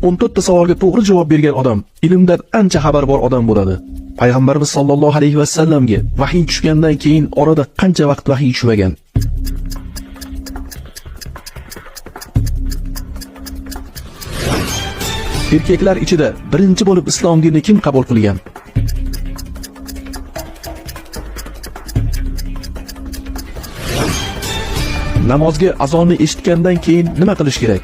14 ta savolga to'g'ri javob bergan odam ilmdan ancha xabar bor odam bo'ladi. Payg'ambarimiz sollallohu alayhi va sallamga vahiy tushgandan keyin orada qancha vaqt vahiy tushmagan? Erkaklar ichida birinchi bo'lib islom dinini kim qabul qilgan? Namozga azonni eshitgandan keyin nima qilish kerak?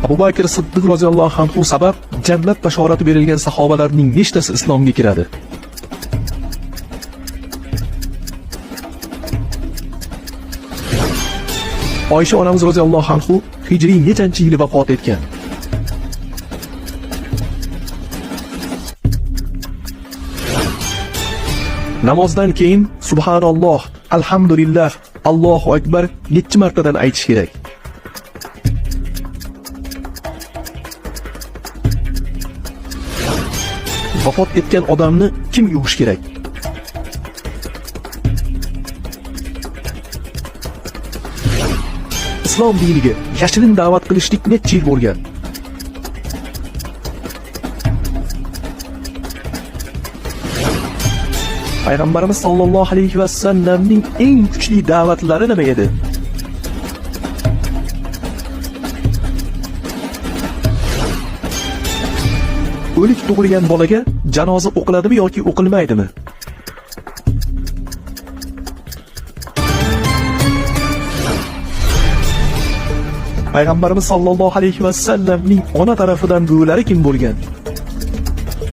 Abu Bakr Siddiq roziyallohu anhu sabab jannat bashorati berilgan sahobalarning nechtasi islomga kiradi? Oysha onamiz roziyallohu anhu hijriy nechanchi yili vafot etgan? Namozdan keyin subhanalloh, alhamdulillah, Allohu akbar necha martadan aytish kerak? Vafot etgan odamni kim yuvish kerak? Islom diniga yashirin da'vat qilishlik necha yil bo'lgan? Payg'ambarimiz sollallohu alayhi va sallamning eng kuchli da'vatlari nima edi? O'lik tug'ilgan bolaga janoza o'qiladimi yoki o'qilmaydimi? Payg'ambarimiz sollallohu alayhi va sallamning ona tarafidan buvilari kim bo'lgan?